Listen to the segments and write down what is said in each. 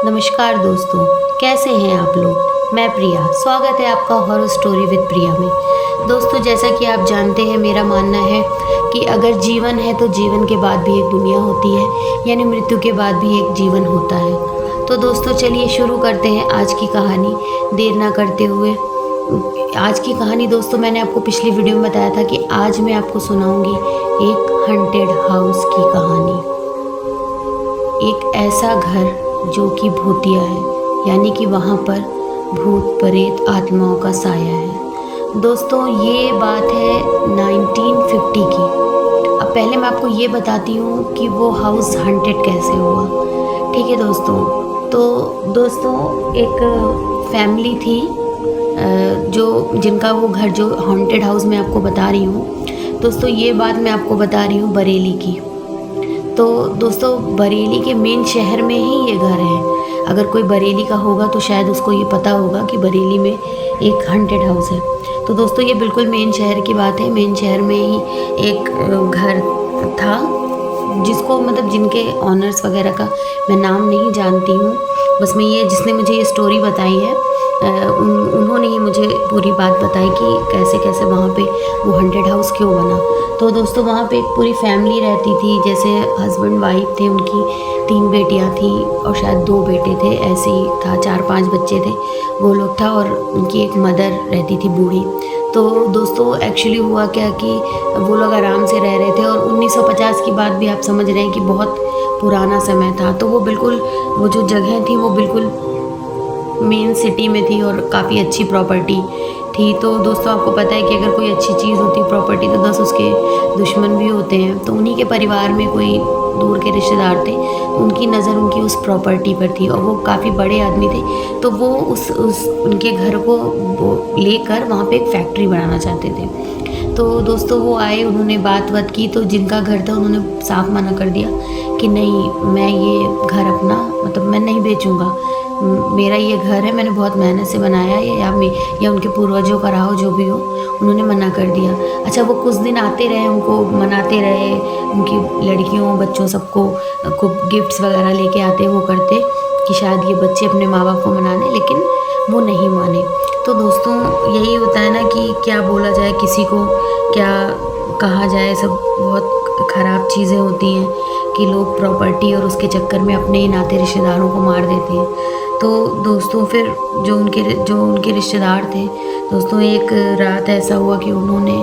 नमस्कार दोस्तों, कैसे हैं आप लोग। मैं प्रिया, स्वागत है आपका हॉरर स्टोरी विद प्रिया में। दोस्तों, जैसा कि आप जानते हैं, मेरा मानना है कि अगर जीवन है तो जीवन के बाद भी एक दुनिया होती है, यानी मृत्यु के बाद भी एक जीवन होता है। तो दोस्तों, चलिए शुरू करते हैं आज की कहानी, देर ना करते हुए। आज की कहानी दोस्तों, मैंने आपको पिछली वीडियो में बताया था कि आज मैं आपको सुनाऊंगी एक हंटेड हाउस की कहानी। एक ऐसा घर जो कि भूतिया है, यानी कि वहाँ पर भूत प्रेत आत्माओं का साया है। दोस्तों, ये बात है 1950 की। अब पहले मैं आपको ये बताती हूँ कि वो हाउस हंटेड कैसे हुआ। ठीक है दोस्तों। तो दोस्तों, एक फैमिली थी जिनका वो घर, जो हॉन्टेड हाउस मैं आपको बता रही हूँ दोस्तों, ये बात मैं आपको बता रही हूँ बरेली की। तो दोस्तों, बरेली के मेन शहर में ही ये घर है। अगर कोई बरेली का होगा तो शायद उसको ये पता होगा कि बरेली में एक हंटेड हाउस है। तो दोस्तों, ये बिल्कुल मेन शहर की बात है। मेन शहर में ही एक घर था, जिसको जिनके ऑनर्स वगैरह का मैं नाम नहीं जानती हूँ। बस मैं जिसने मुझे ये स्टोरी बताई है, उन्होंने ही मुझे पूरी बात बताई कि कैसे कैसे वहाँ पे वो हंटेड हाउस क्यों बना। तो दोस्तों, वहाँ पे एक पूरी फैमिली रहती थी। जैसे हस्बैंड वाइफ थे, उनकी 3 बेटियाँ थी और शायद 2 बेटे थे, ऐसे ही था। 4-5 बच्चे थे, वो लोग था, और उनकी एक मदर रहती थी बूढ़ी। तो दोस्तों, एक्चुअली हुआ क्या कि वो लोग आराम से रह रहे थे, और 1950 की बात भी आप समझ रहे हैं कि बहुत पुराना समय था। तो वो जो जगह थी वो बिल्कुल मेन सिटी में थी और काफ़ी अच्छी प्रॉपर्टी थी। तो दोस्तों, आपको पता है कि अगर कोई अच्छी चीज़ होती है प्रॉपर्टी, तो 10 उसके दुश्मन भी होते हैं। तो उन्हीं के परिवार में कोई दूर के रिश्तेदार थे, उनकी नज़र उनकी उस प्रॉपर्टी पर थी, और वो काफ़ी बड़े आदमी थे। तो वो उस उनके घर को लेकर वहाँ पे एक फैक्ट्री बनाना चाहते थे। तो दोस्तों, वो आए, उन्होंने बात की। तो जिनका घर था उन्होंने साफ मना कर दिया कि नहीं, मैं ये घर अपना मैं नहीं बेचूँगा। मेरा ये घर है, मैंने बहुत मेहनत से बनाया है, या उनके पूर्वजों का रहा हो, जो भी हो। उन्होंने मना कर दिया। अच्छा, वो कुछ दिन आते रहे, उनको मनाते रहे, उनकी लड़कियों बच्चों सबको गिफ्ट्स वगैरह लेके आते, वो करते कि शायद ये बच्चे अपने माँ बाप को मना लें, लेकिन वो नहीं माने। तो दोस्तों, यही होता है ना कि क्या बोला जाए, किसी को क्या कहा जाए। सब बहुत ख़राब चीज़ें होती हैं कि लोग प्रॉपर्टी और उसके चक्कर में अपने ही नाते रिश्तेदारों को मार देते हैं। तो दोस्तों, फिर जो उनके रिश्तेदार थे दोस्तों, एक रात ऐसा हुआ कि उन्होंने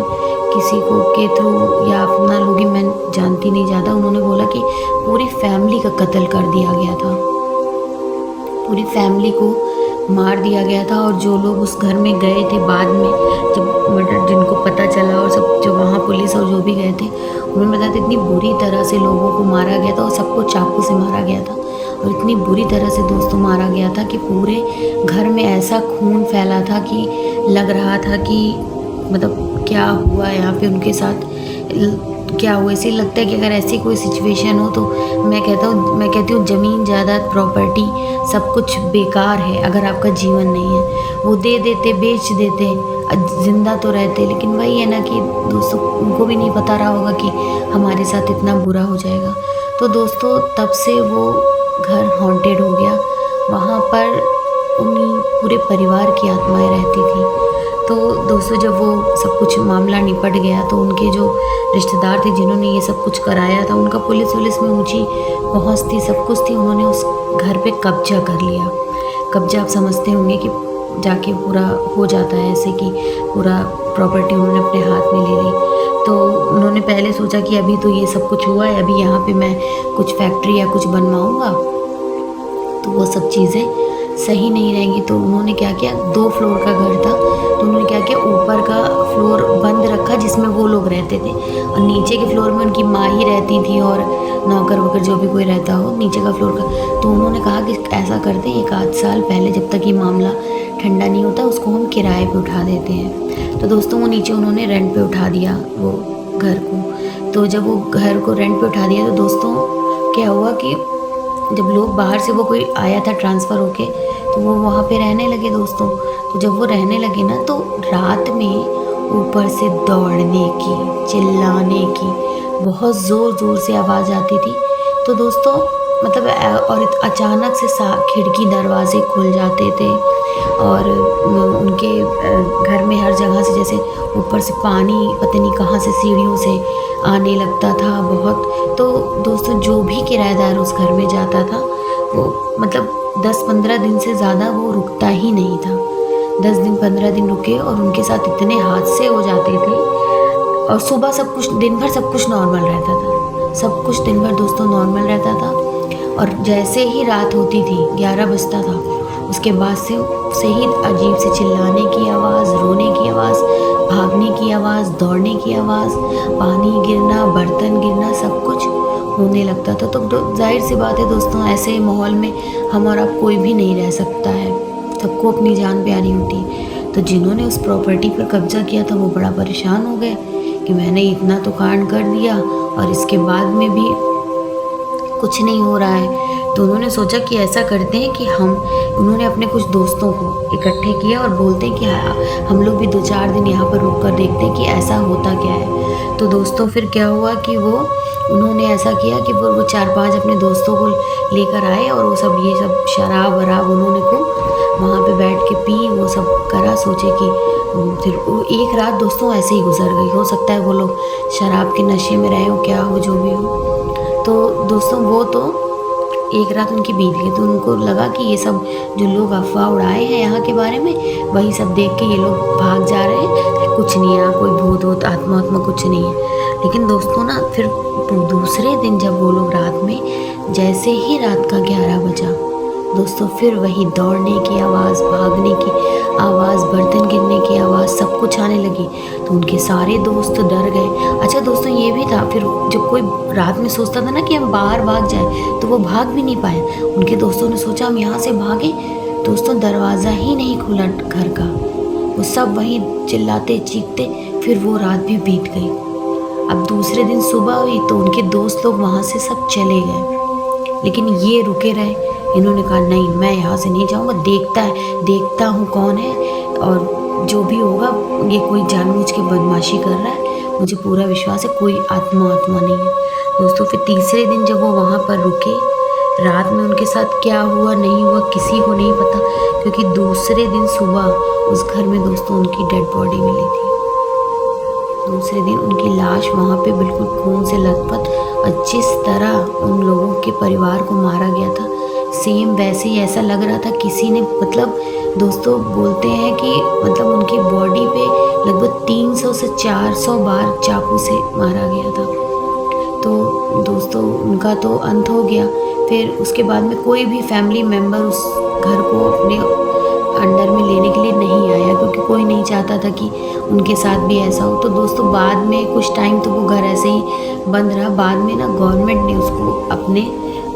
किसी को के थ्रू, या अपना लोग ही, मैं जानती नहीं ज़्यादा, उन्होंने बोला कि पूरी फैमिली का कत्ल कर दिया गया था। पूरी फैमिली को मार दिया गया था। और जो लोग उस घर में गए थे बाद में, जब जिनको पता चला, और सब जो वहाँ पुलिस और जो भी गए थे, उन्होंने बताया इतनी बुरी तरह से लोगों को मारा गया था, और सबको चाकू से मारा गया था। और इतनी बुरी तरह से दोस्तों मारा गया था कि पूरे घर में ऐसा खून फैला था कि लग रहा था कि क्या हुआ यहाँ पे उनके साथ, क्या हुआ। इसी लगता है कि अगर ऐसी कोई सिचुएशन हो तो मैं कहती हूँ ज़मीन जायदाद प्रॉपर्टी सब कुछ बेकार है अगर आपका जीवन नहीं है। वो दे देते, बेच देते, ज़िंदा तो रहते, लेकिन वही है ना कि दोस्तों, उनको भी नहीं पता रहा होगा कि हमारे साथ इतना बुरा हो जाएगा। तो दोस्तों, तब से वो घर हॉन्टेड हो गया। वहाँ पर उन्हीं पूरे परिवार की आत्माएं रहती थी। तो दोस्तों, जब वो सब कुछ मामला निपट गया, तो उनके जो रिश्तेदार थे जिन्होंने ये सब कुछ कराया था, उनका पुलिस में ऊंची पहुंच थी, सब कुछ थी। उन्होंने उस घर पे कब्जा कर लिया। कब्जा आप समझते होंगे कि जाके पूरा हो जाता है ऐसे कि पूरा प्रॉपर्टी उन्होंने अपने हाथ में ले ली। तो उन्होंने पहले सोचा कि अभी तो ये सब कुछ हुआ है, अभी यहाँ पे मैं कुछ फैक्ट्री या कुछ बनवाऊँगा तो वो सब चीज़ें सही नहीं रहेंगी। तो उन्होंने क्या किया, 2 फ्लोर का घर था, तो उन्होंने क्या किया, ऊपर का फ्लोर बंद रखा जिसमें वो लोग रहते थे, और नीचे के फ्लोर में उनकी माँ ही रहती थी और नौकर वोकर जो भी कोई रहता हो नीचे का फ्लोर का। तो उन्होंने कहा कि ऐसा करते हैं, 1 आध साल पहले, जब तक ये मामला ठंडा नहीं होता, उसको हम किराए पे उठा देते हैं। तो दोस्तों, वो नीचे उन्होंने रेंट पे उठा दिया वो घर को। तो जब वो घर को रेंट पे उठा दिया, तो दोस्तों क्या हुआ कि जब लोग बाहर से, वो कोई आया था ट्रांसफ़र होके, तो वो वहाँ पे रहने लगे दोस्तों। तो जब वो रहने लगे ना, तो रात में ऊपर से दौड़ने की, चिल्लाने की बहुत ज़ोर ज़ोर से आवाज़ आती थी। तो दोस्तों, मतलब और अचानक से खिड़की दरवाजे खुल जाते थे और उनके घर में हर जगह से जैसे ऊपर से पानी पता नहीं कहाँ से सीढ़ियों से आने लगता था बहुत। तो दोस्तों जो भी किराएदार उस घर में जाता था वो मतलब 10-15 दिन से ज़्यादा वो रुकता ही नहीं था। 10 दिन 15 दिन रुके और उनके साथ इतने हादसे हो जाते थे। और सुबह सब कुछ दिन भर सब कुछ नॉर्मल रहता था, सब कुछ दिन भर दोस्तों नॉर्मल रहता था। और जैसे ही रात होती थी 11 बजता था, उसके बाद से ही अजीब से चिल्लाने की आवाज़, रोने की आवाज़, भागने की आवाज़, दौड़ने की आवाज़, पानी गिरना, बर्तन गिरना, सब कुछ होने लगता था। तो जाहिर सी बात है दोस्तों, ऐसे माहौल में हम और आप कोई भी नहीं रह सकता है, सबको अपनी जान प्यारी होती है। तो जिन्होंने उस प्रॉपर्टी पर कब्जा किया था वो बड़ा परेशान हो गए कि मैंने इतना तो कांड कर दिया और इसके बाद में भी कुछ नहीं हो रहा है। तो उन्होंने सोचा कि ऐसा करते हैं कि उन्होंने अपने कुछ दोस्तों को इकट्ठे किया और बोलते हैं कि हम लोग भी 2-4 दिन यहाँ पर रुक कर देखते हैं कि ऐसा होता क्या है। तो दोस्तों फिर क्या हुआ कि उन्होंने ऐसा किया कि वो 4-5 अपने दोस्तों को लेकर आए और वो सब ये सब शराब वराब उन्होंने को वहाँ पे बैठ के पी, वो सब करा। सोचे कि फिर एक रात दोस्तों ऐसे ही गुजर गई। हो सकता है वो लोग शराब के नशे में रहे हो, क्या हो, जो भी हो। तो दोस्तों वो तो एक रात उनकी बीत गई। तो उनको लगा कि ये सब जो लोग अफवाह उड़ाए हैं यहाँ के बारे में, वही सब देख के ये लोग भाग जा रहे हैं, कुछ नहीं है, कोई भूत वूत आत्मा कुछ नहीं है। लेकिन दोस्तों ना फिर दूसरे दिन जब वो लोग रात में, जैसे ही रात का 11 बजा दोस्तों, फिर वही दौड़ने की आवाज़, भागने की आवाज़, बर्तन गिरने की आवाज़, सब कुछ आने लगी। तो उनके सारे दोस्त डर गए। अच्छा दोस्तों ये भी था, फिर जब कोई रात में सोचता था ना कि हम बाहर भाग जाए, तो वो भाग भी नहीं पाए। उनके दोस्तों ने सोचा हम यहाँ से भागें, दोस्तों दरवाज़ा ही नहीं खुला घर का। वो सब वहीं चिल्लाते चीखते, फिर वो रात भी बीत गई। अब दूसरे दिन सुबह हुई तो उनके दोस्त लोग वहाँ से सब चले गए, लेकिन ये रुके रहे। इन्होंने कहा नहीं, मैं यहाँ से नहीं जाऊँगा, देखता हूँ कौन है, और जो भी होगा ये कोई जानबूझ के बदमाशी कर रहा है, मुझे पूरा विश्वास है कोई आत्मा नहीं है। दोस्तों फिर तीसरे दिन जब वो वहाँ पर रुके, रात में उनके साथ क्या हुआ नहीं हुआ किसी को नहीं पता, क्योंकि दूसरे दिन सुबह उस घर में दोस्तों उनकी डेड बॉडी मिली थी। दूसरे दिन उनकी लाश वहाँ पे बिल्कुल खून से लथपथ, और जिस तरह उन लोगों के परिवार को मारा गया था सेम वैसे ही ऐसा लग रहा था किसी ने, मतलब दोस्तों बोलते हैं कि मतलब उनकी बॉडी पे लगभग 300 से 400 बार चाकू से मारा गया था। तो दोस्तों उनका तो अंत हो गया। फिर उसके बाद में कोई भी फैमिली मेम्बर उस घर को अपने अंडर में लेने के लिए नहीं आया, क्योंकि कोई नहीं चाहता था कि उनके साथ भी ऐसा हो। तो दोस्तों बाद में कुछ टाइम तो वो घर ऐसे ही बंद रहा। बाद में ना गवर्नमेंट ने उसको अपने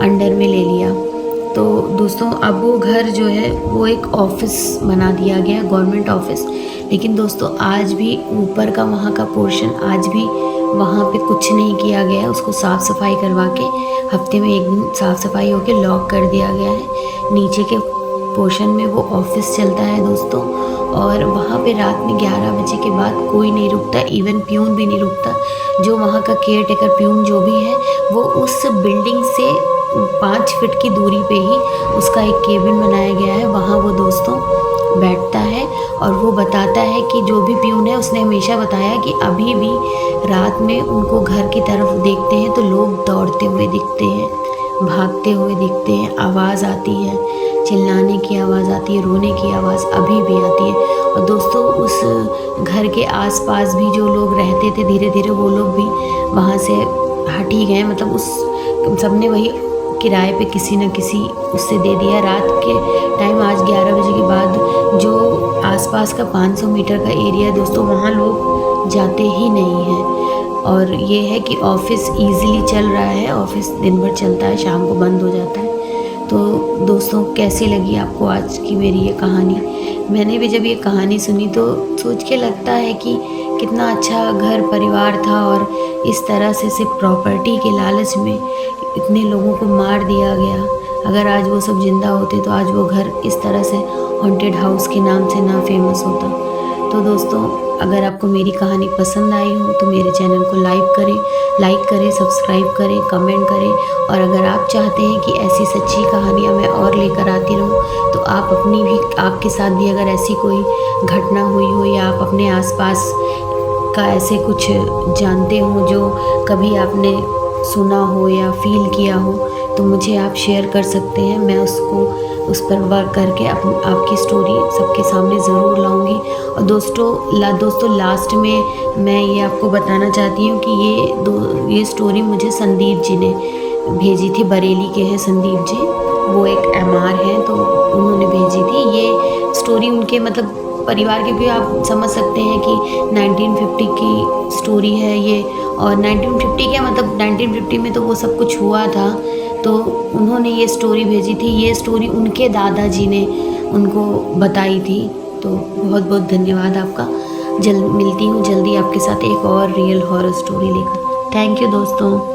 अंडर में ले लिया। तो दोस्तों अब वो घर जो है वो एक ऑफिस बना दिया गया, गवर्नमेंट ऑफिस। लेकिन दोस्तों आज भी ऊपर का वहाँ का पोर्शन आज भी वहाँ पे कुछ नहीं किया गया है। उसको साफ़ सफाई करवा के हफ्ते में एक दिन साफ़ सफाई होके लॉक कर दिया गया है। नीचे के पोर्शन में वो ऑफिस चलता है दोस्तों, और वहाँ पे रात में 11 बजे के बाद कोई नहीं रुकता, इवन प्यून भी नहीं रुकता। जो वहाँ का केयर टेकर प्यून जो भी है वो उस बिल्डिंग से 5 फीट की दूरी पे ही उसका एक केबिन बनाया गया है, वहाँ वो दोस्तों बैठता है और वो बताता है कि जो भी प्यून है उसने हमेशा बताया कि अभी भी रात में उनको घर की तरफ देखते हैं तो लोग दौड़ते हुए दिखते हैं, भागते हुए दिखते हैं, आवाज़ आती है, चिल्लाने की आवाज़ आती है, रोने की आवाज़ अभी भी आती है। और दोस्तों उस घर के आसपास भी जो लोग रहते थे धीरे धीरे वो लोग भी वहाँ से हट ही गए, मतलब उस सबने वही किराए पे किसी न किसी उससे दे दिया। रात के टाइम आज 11 बजे के बाद जो आसपास का 500 मीटर का एरिया दोस्तों वहाँ लोग जाते ही नहीं हैं। और ये है कि ऑफिस ईज़िली चल रहा है, ऑफिस दिन भर चलता है, शाम को बंद हो जाता है। तो दोस्तों कैसी लगी आपको आज की मेरी ये कहानी? मैंने भी जब ये कहानी सुनी तो सोच के लगता है कि कितना अच्छा घर परिवार था, और इस तरह से सिर्फ प्रॉपर्टी के लालच में इतने लोगों को मार दिया गया। अगर आज वो सब ज़िंदा होते तो आज वो घर इस तरह से हॉन्टेड हाउस के नाम से ना फेमस होता। तो दोस्तों अगर आपको मेरी कहानी पसंद आई हो तो मेरे चैनल को लाइक करें, सब्सक्राइब करें, कमेंट करें। और अगर आप चाहते हैं कि ऐसी सच्ची कहानियाँ मैं और लेकर आती रहूँ तो आपके साथ भी अगर ऐसी कोई घटना हुई हो या आप अपने आसपास का ऐसे कुछ जानते हो जो कभी आपने सुना हो या फील किया हो तो मुझे आप शेयर कर सकते हैं। मैं उस पर वर्क करके आपकी स्टोरी सबके सामने ज़रूर लाऊंगी। और दोस्तों लास्ट में मैं ये आपको बताना चाहती हूँ कि ये स्टोरी मुझे संदीप जी ने भेजी थी। बरेली के हैं संदीप जी, वो एक एमआर हैं, तो उन्होंने भेजी थी ये स्टोरी। उनके मतलब परिवार के भी आप समझ सकते हैं कि 1950 की स्टोरी है ये। और 1950 क्या मतलब 1950 में तो वो सब कुछ हुआ था, तो उन्होंने ये स्टोरी भेजी थी। ये स्टोरी उनके दादाजी ने उनको बताई थी। तो बहुत बहुत धन्यवाद आपका। मिलती हूँ जल्दी आपके साथ एक और रियल हॉरर स्टोरी लेकर। थैंक यू दोस्तों।